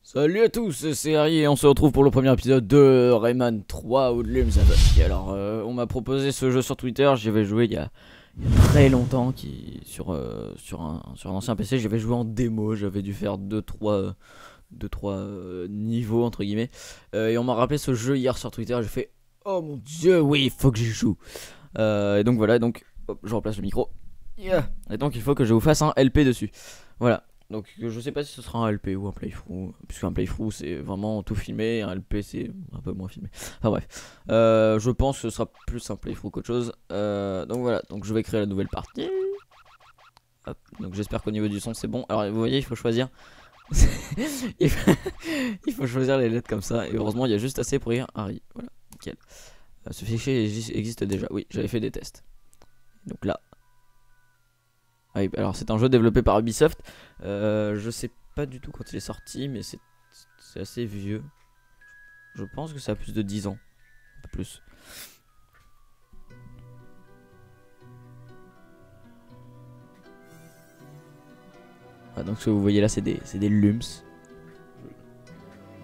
Salut à tous, c'est Harry et on se retrouve pour le premier épisode de Rayman 3 Outlaws Attack. Alors, on m'a proposé ce jeu sur Twitter, j'y avais joué il y a très longtemps, sur un ancien PC, j'avais joué en démo, j'avais dû faire 2-3 niveaux entre guillemets. Et on m'a rappelé ce jeu hier sur Twitter, j'ai fait oh mon dieu, oui, il faut que j'y joue. Et donc voilà, donc hop, je remplace le micro. Yeah. Et donc il faut que je vous fasse un LP dessus. Voilà. Donc je sais pas si ce sera un LP ou un playthrough, puisque un playthrough c'est vraiment tout filmé, un LP c'est un peu moins filmé. Enfin bref, je pense que ce sera plus un playthrough qu'autre chose. Donc voilà, donc je vais créer la nouvelle partie. Hop. Donc j'espère qu'au niveau du son c'est bon. Alors vous voyez, il faut choisir. il faut choisir les lettres comme ça. Et heureusement il y a juste assez pour écrire Harry. Voilà, nickel. Ce fichier existe déjà. Oui, j'avais fait des tests. Donc là. Ah oui, alors c'est un jeu développé par Ubisoft. Je sais pas du tout quand il est sorti, mais c'est assez vieux. Je pense que ça a plus de 10 ans. Un peu plus. Ah, donc ce que vous voyez là, c'est des lums.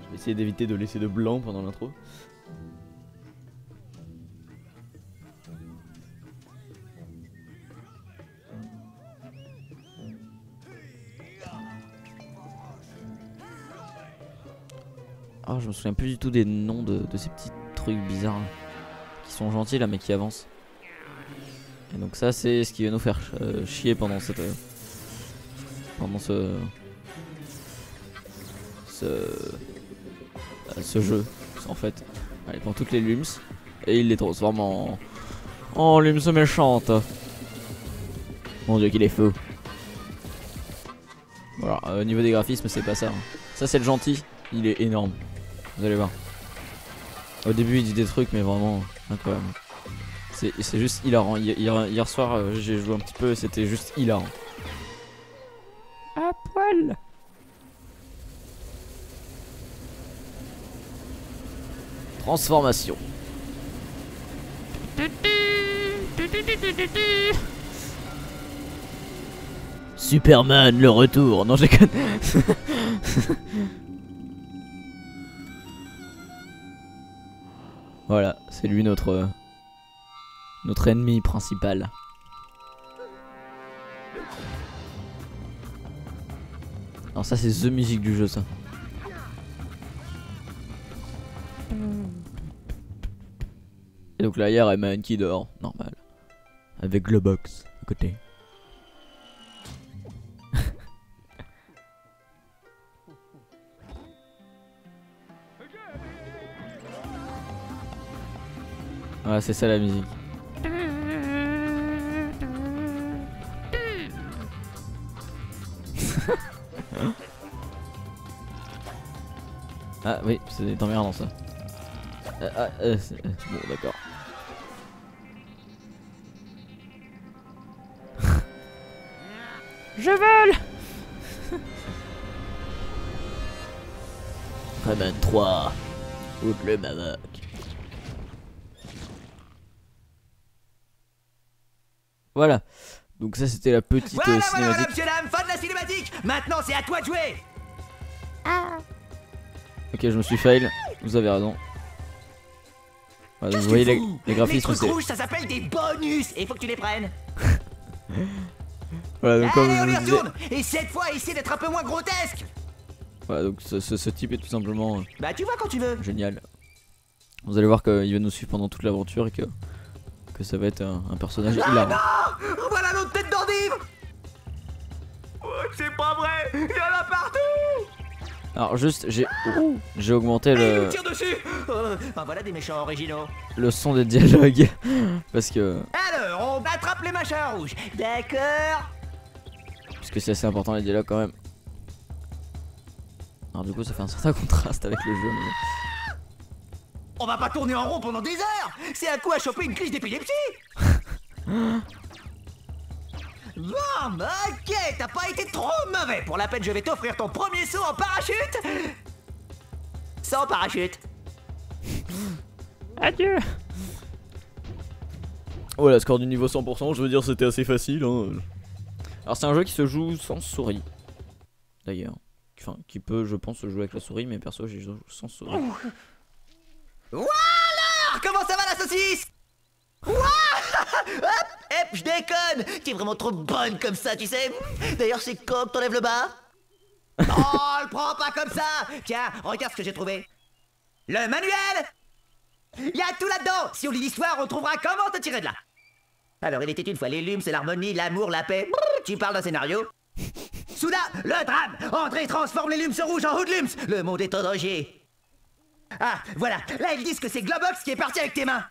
Je vais essayer d'éviter de laisser de blanc pendant l'intro. Oh, je me souviens plus du tout des noms de ces petits trucs bizarres là, qui sont gentils là mais qui avancent. Et donc ça c'est ce qui va nous faire chier pendant ce jeu en fait. Allez, il prend toutes les lums et il les transforme en lums méchantes. Mon dieu qu'il est fou. Voilà, au niveau des graphismes c'est pas ça hein. Ça c'est le gentil, il est énorme. Vous allez voir. Au début il dit des trucs mais vraiment incroyable. C'est juste hilarant. Hier soir j'ai joué un petit peu et c'était juste hilarant. À poil. Transformation. Superman le retour. Non, je déconne. Voilà, c'est lui notre ennemi principal. Alors ça c'est the musique du jeu ça. Et donc là il y a Rayman qui dort, normal. Avec le box à côté. Voilà, c'est ça la musique. Ah oui, c'est emmerdant ça. Bon d'accord. Je vole. Rayman 3 Outlaws Attack. Voilà, donc ça c'était la petite voilà, cinématique. Voilà, monsieur dame, fin de la cinématique. Maintenant c'est à toi de jouer. Ok, je me suis fail, vous avez raison. Voilà, donc vous voyez les graphismes. Les trucs rouges ça s'appelle des bonus et il faut que tu les prennes. Voilà, donc comme allez, je on y vous disais. retourne. Et cette fois essaie d'être un peu moins grotesque. Voilà, donc ce type est tout simplement bah tu vois quand tu veux. génial. Vous allez voir qu'il va nous suivre pendant toute l'aventure et que ça va être un personnage hilarant. Non, voilà l'autre tête d'endive. Oh, c'est pas vrai, il y en a partout. Alors juste j'ai augmenté Il nous tire dessus. Voilà des méchants originaux. le son des dialogues parce que Alors on attrape les machins rouges. D'accord. c'est assez important les dialogues quand même. Alors du coup ça fait un certain contraste avec le jeu mais... On va pas tourner en rond pendant des heures. C'est à quoi choper une crise d'épilepsie. Bon, ok, t'as pas été trop mauvais. Pour la peine, je vais t'offrir ton premier saut en parachute. Sans parachute. Adieu. Voilà, score du niveau 100%, je veux dire c'était assez facile hein. Alors c'est un jeu qui se joue sans souris. D'ailleurs. enfin, qui peut, je pense, jouer avec la souris, mais perso, j'ai joué sans souris. Voilà. Comment ça va la saucisse? Hop, je déconne. Tu es vraiment trop bonne comme ça, tu sais. D'ailleurs, c'est quand que t'enlèves le bas? Oh, le prends pas comme ça. Tiens, regarde ce que j'ai trouvé. Le manuel. Il y a tout là-dedans. Si on lit l'histoire, on trouvera comment te tirer de là. Alors, il était une fois les lumes, c'est l'harmonie, l'amour, la paix. Tu parles d'un scénario. Soudain, le drame. André transforme les lumes rouges en hoodlums. Le monde est en danger. Ah, voilà. Là, ils disent que c'est Globox qui est parti avec tes mains.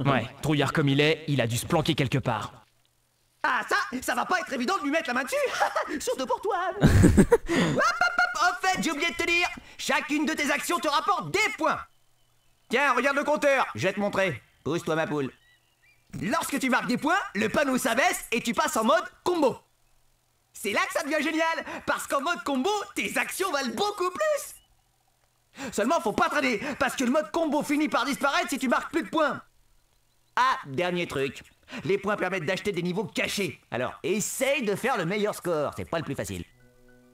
Ouais, trouillard comme il est, il a dû se planquer quelque part. Ah, ça va pas être évident de lui mettre la main dessus. Surtout pour toi. Hop, hop, hop. En fait, j'ai oublié de te dire, chacune de tes actions te rapporte des points. Tiens, regarde le compteur, je vais te montrer. Pousse-toi ma poule. Lorsque tu marques des points, le panneau s'abaisse et tu passes en mode combo. C'est là que ça devient génial, parce qu'en mode combo, tes actions valent beaucoup plus. Seulement, faut pas traîner, parce que le mode combo finit par disparaître si tu marques plus de points. Ah, dernier truc. Les points permettent d'acheter des niveaux cachés. Alors, essaye de faire le meilleur score, c'est pas le plus facile.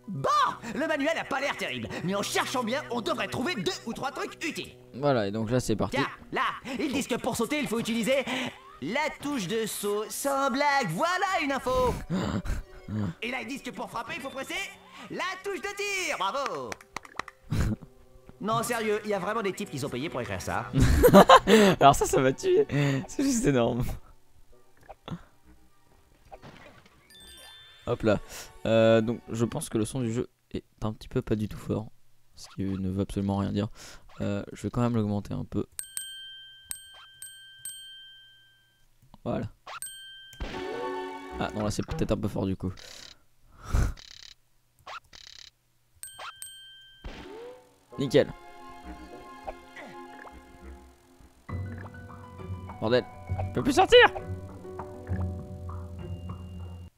Bon, le manuel a pas l'air terrible, mais en cherchant bien, on devrait trouver 2 ou 3 trucs utiles. Voilà, et donc là, c'est parti. Tiens, là, ils disent que pour sauter, il faut utiliser la touche de saut. Sans blague, voilà une info. Et là, ils disent que pour frapper, il faut presser la touche de tir. Bravo. Non, sérieux, il y a vraiment des types qui sont payés pour écrire ça. Alors ça m'a tué. C'est juste énorme. Hop là. Donc je pense que le son du jeu est un petit peu pas du tout fort. Ce qui ne veut absolument rien dire. Je vais quand même l'augmenter un peu. Voilà. Ah non, là c'est peut-être un peu fort du coup. Nickel. Bordel, je peux plus sortir.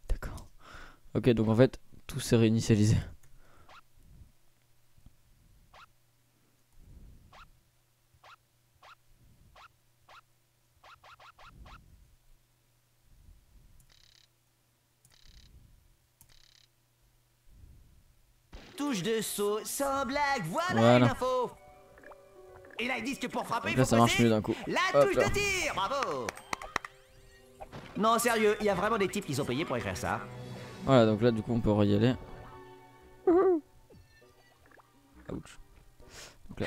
D'accord. Ok, donc en fait, tout s'est réinitialisé. Touche de saut, sans blague, voilà une info. Et là, ils disent que pour frapper, Donc il là, faut ça marche presser mieux d'un coup. la Hop touche là. de tir. Bravo. Non, sérieux, il y a vraiment des types qui sont payés pour écrire ça. Voilà, donc là, du coup, on peut y aller. Ouch. Donc là.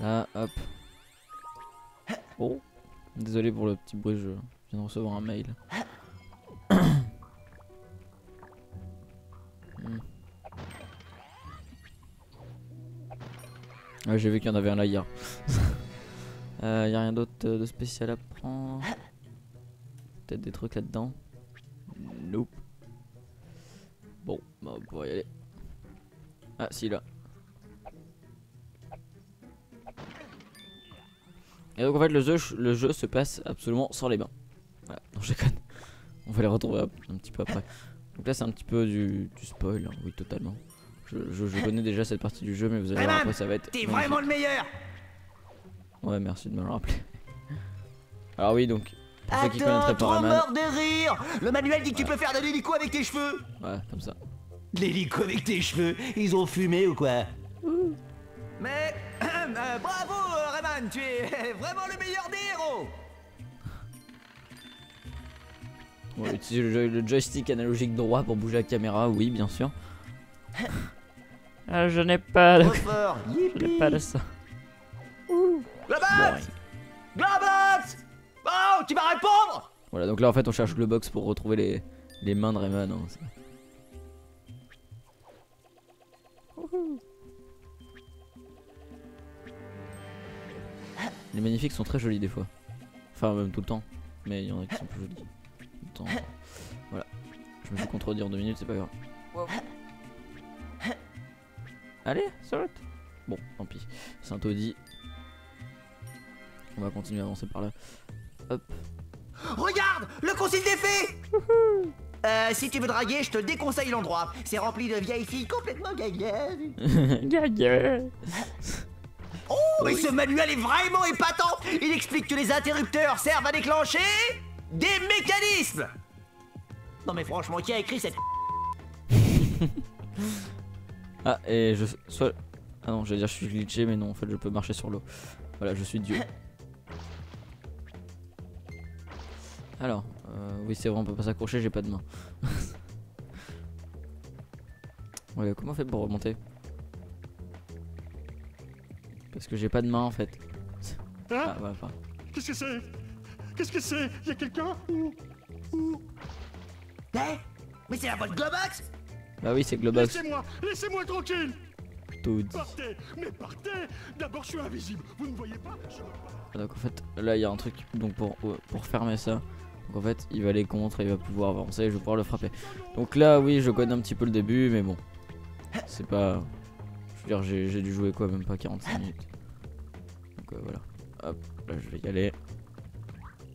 Là, hop. Oh. Désolé pour le petit bruit, je viens de recevoir un mail. Ouais, j'ai vu qu'il y en avait un là hier. Y a rien d'autre de spécial à prendre. Peut-être des trucs là-dedans. Nope. Bon, bah on pourra y aller. Ah si, là. Et donc en fait le jeu se passe absolument sans les bains. Voilà, non je déconne. On va les retrouver un petit peu après. Donc là c'est un petit peu du spoil, hein. Oui totalement. Je connais déjà cette partie du jeu, mais vous allez voir après ça va être... T'es vraiment le meilleur. Ouais, merci de me le rappeler. Alors oui, donc, pour ceux qui Attends, connaîtraient pas trop Rayman... mort de rire. Le manuel dit que tu peux faire de l'hélico avec tes cheveux. Ouais, comme ça. L'hélico avec tes cheveux, ils ont fumé ou quoi? Mais bravo Rayman, tu es vraiment le meilleur des héros. On va utiliser le joystick analogique droit pour bouger la caméra, oui, bien sûr. Je n'ai pas de... Trop fort, Je n'ai pas de ça. Globox! Globox! Oh, tu vas répondre! Voilà, donc là en fait on cherche Globox pour retrouver les mains de Rayman. Hein, les magnifiques sont très jolis des fois. Enfin même tout le temps. Mais il y en a qui sont plus jolis. Tout le temps. Voilà. Je me suis contredit en 2 minutes, c'est pas grave. Allez, saute. Bon, tant pis. Saint-Audi. On va continuer à avancer par là. Hop. Regarde, le concile des fées. Si tu veux draguer, je te déconseille l'endroit. C'est rempli de vieilles filles complètement gagueuses. Oh, mais ce manuel est vraiment épatant. Il explique que les interrupteurs servent à déclencher des mécanismes. Non mais franchement, qui a écrit cette... Ah, et je. Soit. Ah non, j'allais dire je suis glitché, mais non, en fait, je peux marcher sur l'eau. Voilà, je suis Dieu. Alors, oui, c'est vrai, on peut pas s'accrocher, j'ai pas de main. Ouais, comment on fait pour remonter? Parce que j'ai pas de main en fait. Hein? Ah, voilà, pas. Qu'est-ce que c'est? Qu'est-ce que c'est? Y'a quelqu'un? Eh, mais c'est la boîte Globox. Bah oui, c'est Globox. Laissez-moi tranquille! Tout dit. Partez! Mais partez! D'abord, je suis invisible, vous ne voyez pas? Ah, donc en fait, là il y a un truc donc pour fermer ça. Donc en fait, il va aller contre et il va pouvoir avancer et je vais pouvoir le frapper. Donc là, oui, je connais un petit peu le début, mais bon. C'est pas. Je veux dire, j'ai dû jouer quoi, même pas 45 minutes. Donc voilà. Hop, là je vais y aller.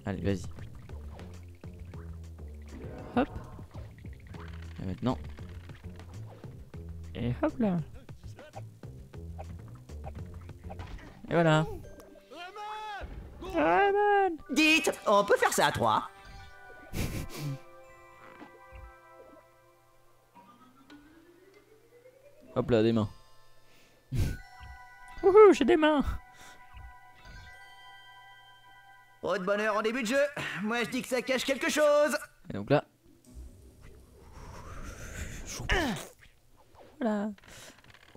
Allez, vas-y. Hop. Et maintenant. Et hop là. Et voilà. Rayman. Dites, on peut faire ça à 3. Hop là, des mains. Wouhou, j'ai des mains. Oh de bonheur en début de jeu. Moi je dis que ça cache quelque chose. Et donc là. Voilà.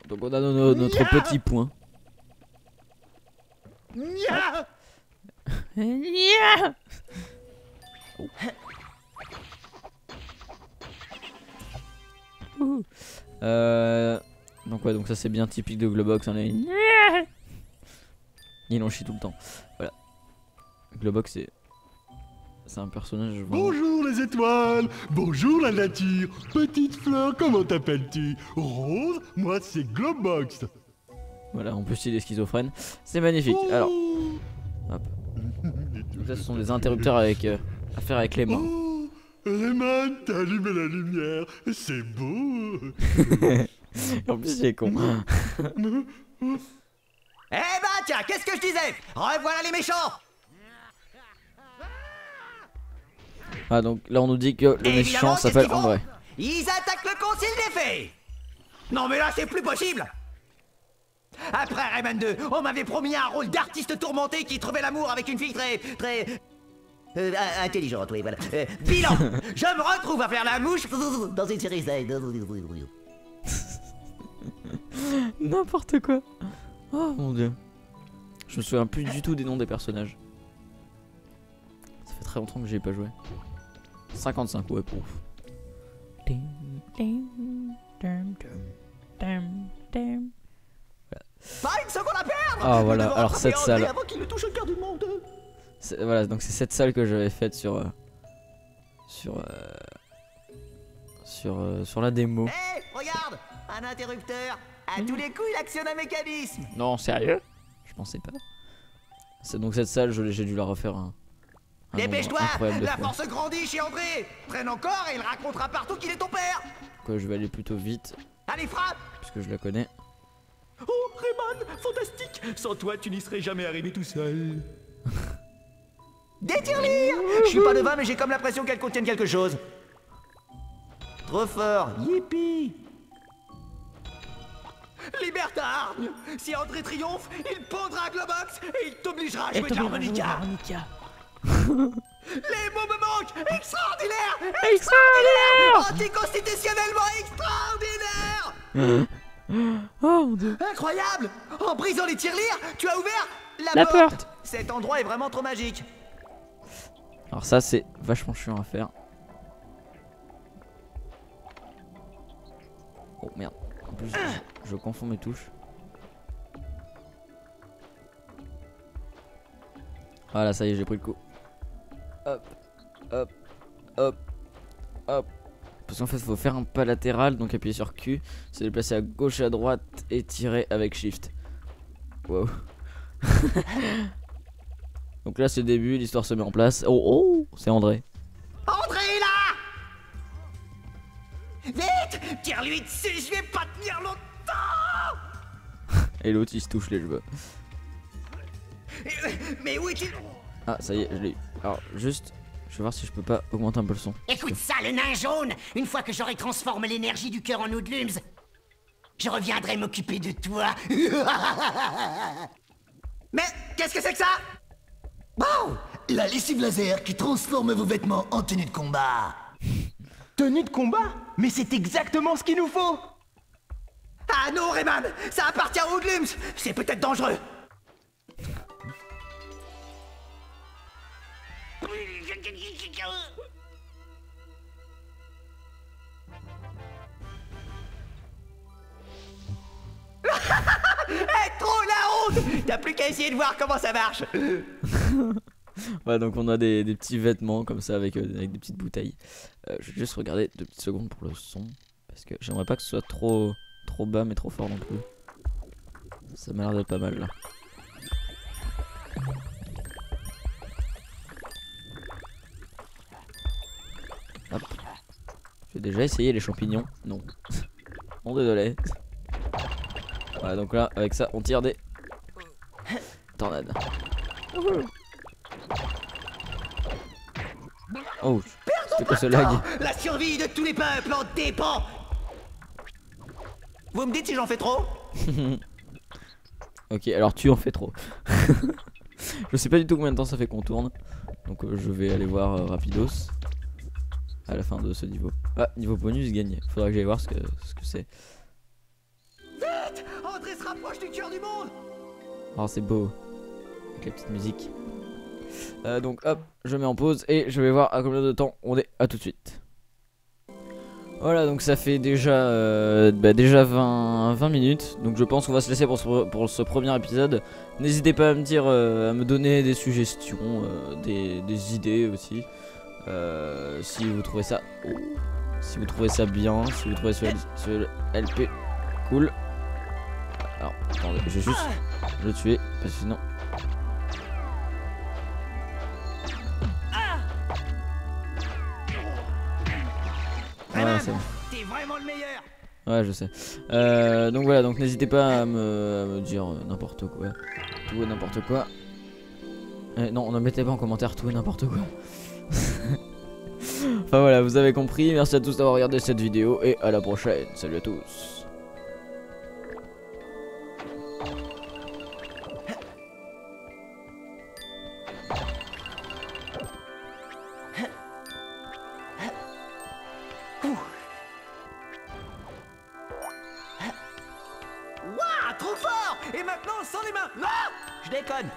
Donc on a notre petit point. Nya! Oh. Ouh. Donc ouais, donc ça c'est bien typique de Globox. On est. Il en chie tout le temps. Voilà. Globox c'est un personnage. Vraiment... Bonjour les étoiles! Bonjour la nature! Petite fleur, comment t'appelles-tu? Rose? Moi c'est Globox! Voilà, en plus il est schizophrène. C'est magnifique. Alors, hop. Donc ça ce sont des interrupteurs avec à faire avec les mains. Oh, Rayman, t'as allumé la lumière, c'est beau! En plus il est con. Eh bah tiens, qu'est-ce que je disais? Revoilà les méchants. Ah donc là on nous dit que le Évidemment, méchant qu'est-ce s'appelle qu'ils font? André. Ils attaquent le concile des fées. Non mais là c'est plus possible. Après Rayman 2, on m'avait promis un rôle d'artiste tourmenté qui trouvait l'amour avec une fille très intelligente, oui voilà. Bilan, je me retrouve à faire la mouche dans une série. N'importe quoi. Oh mon dieu. Je me souviens plus du tout des noms des personnages. Ça fait très longtemps que j'y ai pas joué. 55, ouais, pouf. Pas une seconde à perdre. Ah voilà, Nous devons alors rattraper cette André salle. avant qu'il ne touche le cœur du monde. Voilà, donc c'est cette salle que j'avais faite sur la démo. Hé, regarde, un interrupteur. À tous les coups, il actionne un mécanisme. Non, sérieux? Je pensais pas. C'est donc cette salle, j'ai dû la refaire un nombre Dépêche-toi, incroyable de la fois. force grandit chez André. Traîne encore et il racontera partout qu'il est ton père. Quoi, je vais aller plutôt vite Allez, frappe. puisque je la connais. Oh, Rayman, fantastique! Sans toi, tu n'y serais jamais arrivé tout seul. Des tirelires. Je suis pas devin, mais j'ai comme l'impression qu'elles contiennent quelque chose. Trop fort, yippee. Libertard! Si André triomphe, il pondra Globox et il t'obligera à jouer de l'harmonica. Les mots me manquent! Extraordinaire! Extraordinaire! Anticonstitutionnellement extraordinaire! Oh mon dieu. Incroyable. En brisant les tirelires, tu as ouvert La porte. Cet endroit est vraiment trop magique. Alors ça c'est vachement chiant à faire. Oh merde. En plus je confonds mes touches. Voilà, ça y est, j'ai pris le coup. Hop, hop, hop, hop. Parce qu'en fait, il faut faire un pas latéral, donc appuyer sur Q, se déplacer à gauche et à droite et tirer avec Shift. Wow. Donc là, c'est le début, l'histoire se met en place. Oh, oh, c'est André. André est là. Vite, tire-lui dessus, je vais pas tenir longtemps. Et l'autre, il se touche les cheveux. Mais où est-il? Ah, ça y est, je l'ai eu. Alors, juste, vais voir si je peux pas augmenter un peu le son. Écoute ça, le nain jaune. Une fois que j'aurai transformé l'énergie du cœur en Hoodlums, je reviendrai m'occuper de toi. Mais qu'est-ce que c'est que ça? Wow! La lessive laser qui transforme vos vêtements en tenue de combat. Tenue de combat? Mais c'est exactement ce qu'il nous faut. Ah non, Rayman, ça appartient aux Hoodlums. C'est peut-être dangereux. Eh, trop la honte! T'as plus qu'à essayer de voir comment ça marche. Ouais, donc on a des petits vêtements comme ça avec des petites bouteilles. Je vais juste regarder 2 petites secondes pour le son. Parce que j'aimerais pas que ce soit trop bas mais trop fort non plus. Ça m'a l'air d'être pas mal là. Hop. J'ai déjà essayé les champignons. Non. Bon, désolé. Voilà, donc là, avec ça, on tire des tornades. Oh, c'était quoi ce lag? La survie de tous les peuples en dépend. Vous me dites si j'en fais trop? Ok, alors tu en fais trop. Je sais pas du tout combien de temps ça fait qu'on tourne. Donc je vais aller voir rapidos à la fin de ce niveau. Ah, niveau bonus gagné. Faudra que j'aille voir ce que c'est. Vite! André se rapproche du cœur du monde. Oh, c'est beau. Avec la petite musique. Donc hop, je mets en pause et je vais voir à combien de temps on est. À tout de suite. Voilà, donc ça fait déjà, déjà 20 minutes. Donc je pense qu'on va se laisser pour ce premier épisode. N'hésitez pas à me dire, à me donner des suggestions, des idées aussi. Si vous trouvez ça, si vous trouvez ça bien, si vous trouvez ce LP cool. Alors, attendez, je vais juste le tuer parce que sinon. Rayman, c'est bon. t'es vraiment le meilleur. Ouais, je sais. Donc voilà, donc n'hésitez pas à me dire n'importe quoi. Tout et n'importe quoi. Non, ne mettez pas en commentaire tout et n'importe quoi. Enfin voilà, vous avez compris. Merci à tous d'avoir regardé cette vidéo et à la prochaine. Salut à tous. Waouh, trop fort! Et maintenant, sans les mains. Non! Je déconne.